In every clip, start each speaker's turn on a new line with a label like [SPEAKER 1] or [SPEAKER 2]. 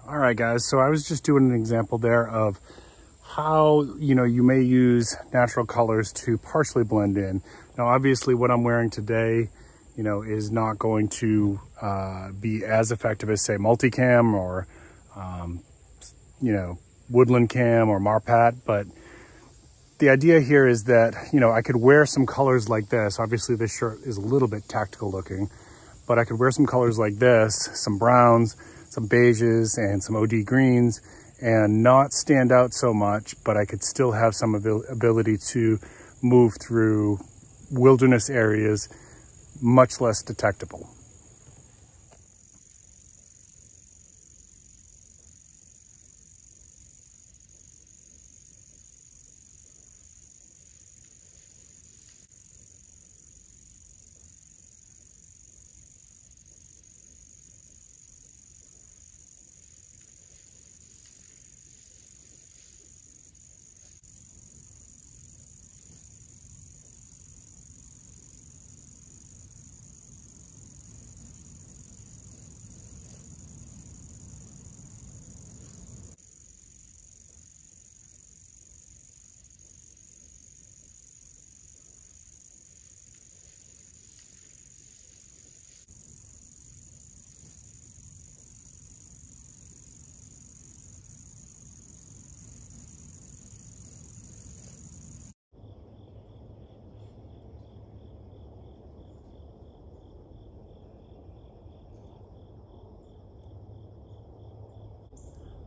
[SPEAKER 1] All right, guys, so I was just doing an example there of how, you may use natural colors to partially blend in. Now, obviously what I'm wearing today, is not going to be as effective as, say, multicam or, woodland cam or marpat, but the idea here is that, I could wear some colors like this. Obviously this shirt is a little bit tactical looking, but I could wear some colors like this, some browns, some beiges, and some OD greens, and not stand out so much, but I could still have some ability to move through wilderness areas much less detectable.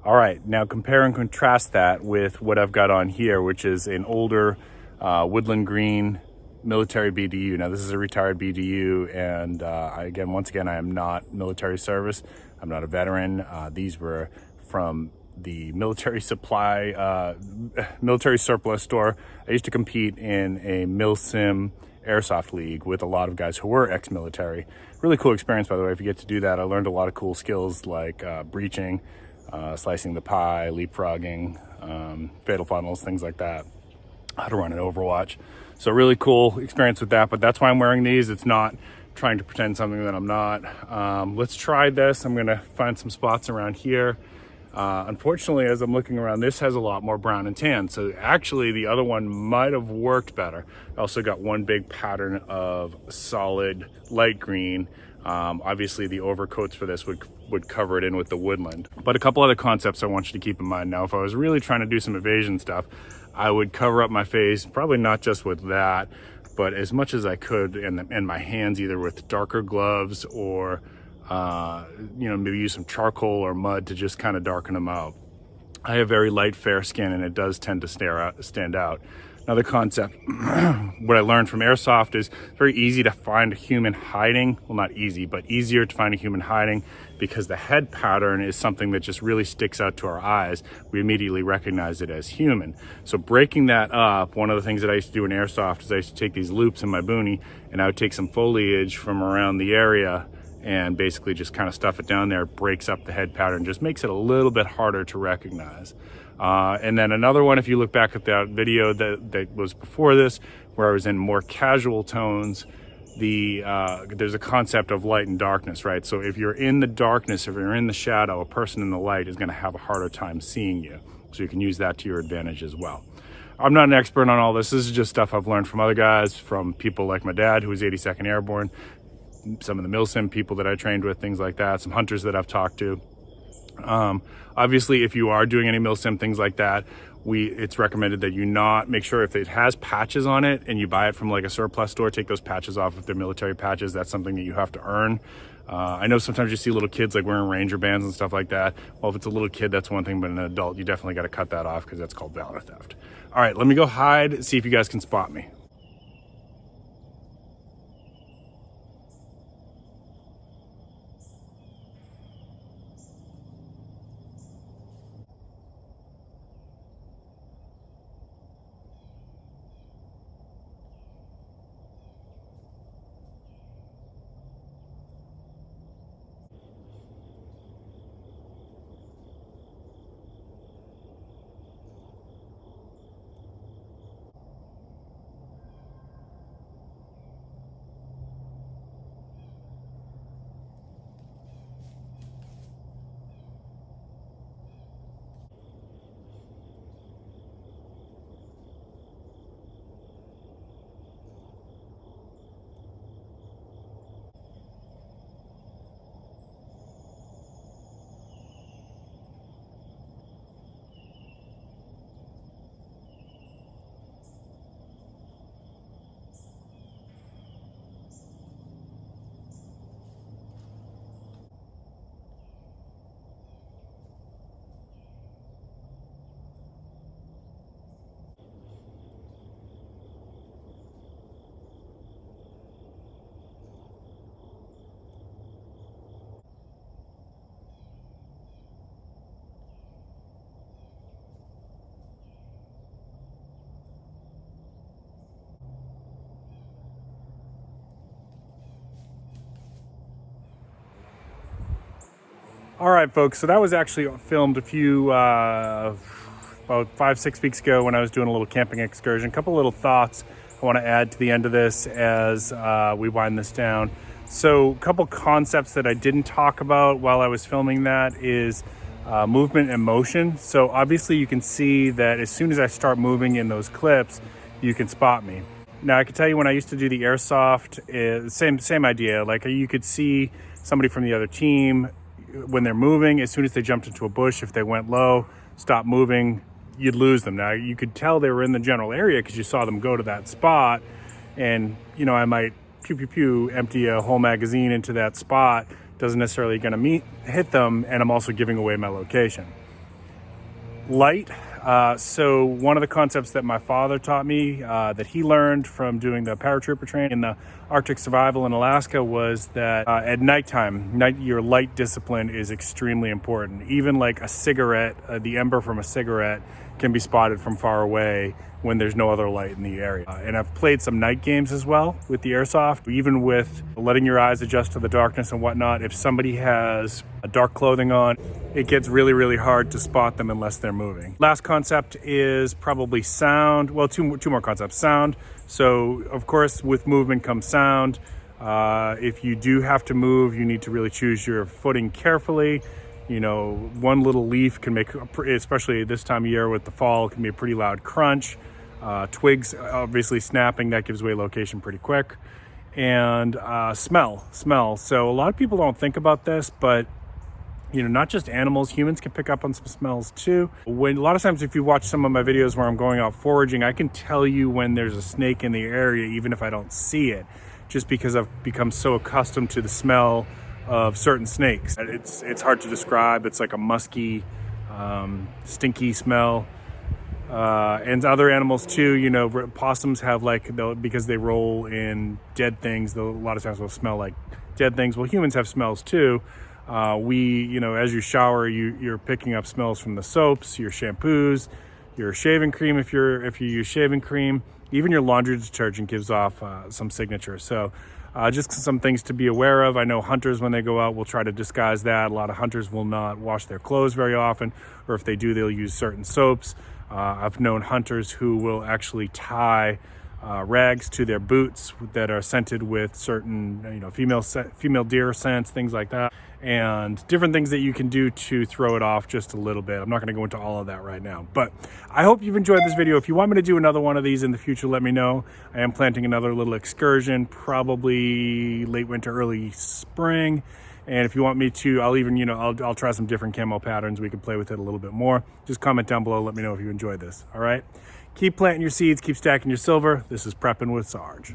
[SPEAKER 1] All right, now compare and contrast that with what I've got on here, which is an older woodland green military BDU. Now, this is a retired BDU, and once again, I am not military service. I'm not a veteran. These were from the military supply, military surplus store. I used to compete in a milsim airsoft league with a lot of guys who were ex-military. Really cool experience, by the way. If you get to do that, I learned a lot of cool skills like breaching, slicing the pie, leapfrogging, fatal funnels, things like that, how to run an Overwatch. So really cool experience with that, but that's why I'm wearing these. It's not trying to pretend something that I'm not. Let's try this. I'm gonna find some spots around here. Unfortunately, as I'm looking around, this has a lot more brown and tan. So actually the other one might have worked better. I also got one big pattern of solid light green. Obviously the overcoats for this would cover it in with the woodland. But a couple other concepts I want you to keep in mind. Now, if I was really trying to do some evasion stuff, I would cover up my face, probably not just with that, but as much as I could, and my hands, either with darker gloves or maybe use some charcoal or mud to just kind of darken them out. I have very light, fair skin, and it does tend to stand out. Another concept, what I learned from airsoft is very easy to find a human hiding. Well, not easy, but easier to find a human hiding because the head pattern is something that just really sticks out to our eyes. We immediately recognize it as human. So breaking that up, one of the things that I used to do in airsoft is I used to take these loops in my boonie and I would take some foliage from around the area and basically just kind of stuff it down there. It breaks up the head pattern, just makes it a little bit harder to recognize. And then another one, if you look back at that video that was before this, where I was in more casual tones, there's a concept of light and darkness, right? So if you're in the darkness, if you're in the shadow, a person in the light is going to have a harder time seeing you. So you can use that to your advantage as well. I'm not an expert on all this. This is just stuff I've learned from other guys, from people like my dad, who was 82nd Airborne, some of the milsim people that I trained with, things like that, some hunters that I've talked to. Obviously, if you are doing any milsim, things like that, it's recommended that you not make sure if it has patches on it and you buy it from like a surplus store, take those patches off if they're military patches. That's something that you have to earn. I know sometimes you see little kids like wearing ranger bands and stuff like that. Well, if it's a little kid, that's one thing, but an adult, you definitely got to cut that off because that's called valor theft. All right, let me go hide, see if you guys can spot me. All right, folks, so that was actually filmed a few, about 5-6 weeks ago when I was doing a little camping excursion. A couple little thoughts I want to add to the end of this as we wind this down. So a couple concepts that I didn't talk about while I was filming that is movement and motion. So obviously you can see that as soon as I start moving in those clips, you can spot me. Now I can tell you when I used to do the airsoft, same idea. Like you could see somebody from the other team when they're moving. As soon as they jumped into a bush, if they went low, stopped moving, you'd lose them. Now you could tell they were in the general area because you saw them go to that spot, and you know, I might empty a whole magazine into that spot. Doesn't necessarily gonna hit them, and I'm also giving away my location. Light. So one of the concepts that my father taught me that he learned from doing the paratrooper training in the Arctic Survival in Alaska was that at nighttime, your light discipline is extremely important. Even like a cigarette, the ember from a cigarette can be spotted from far away when there's no other light in the area. And I've played some night games as well with the airsoft, even with letting your eyes adjust to the darkness and whatnot. If somebody has a dark clothing on, it gets really, really hard to spot them unless they're moving. Last concept is probably sound. Well, two more concepts. Sound. So of course, with movement comes sound. If you do have to move, you need to really choose your footing carefully. You know, one little leaf can make, especially this time of year with the fall, can be a pretty loud crunch. Twigs obviously snapping, that gives away location pretty quick. And smell. So a lot of people don't think about this, but you know, not just animals, humans can pick up on some smells too. A lot of times if you watch some of my videos where I'm going out foraging, I can tell you when there's a snake in the area, even if I don't see it, just because I've become so accustomed to the smell of certain snakes. It's hard to describe. It's like a musky, stinky smell. And other animals too, you know, possums have because they roll in dead things, a lot of times they'll smell like dead things. Well, humans have smells too. You know, as you shower, you're picking up smells from the soaps, your shampoos, your shaving cream, if you use shaving cream, even your laundry detergent gives off some signature. So just some things to be aware of. I know hunters, when they go out, will try to disguise that. A lot of hunters will not wash their clothes very often, or if they do, they'll use certain soaps. I've known hunters who will actually tie rags to their boots that are scented with certain, you know, female deer scents, things like that, and different things that you can do to throw it off just a little bit. I'm not going to go into all of that right now, but I hope you've enjoyed this video. If you want me to do another one of these in the future, let me know. I am planning another little excursion, probably late winter, early spring. And if you want me to, I'll even, you know, I'll try some different camo patterns. We can play with it a little bit more. Just comment down below. Let me know if you enjoyed this. All right. Keep planting your seeds. Keep stacking your silver. This is Prepping with Sarge.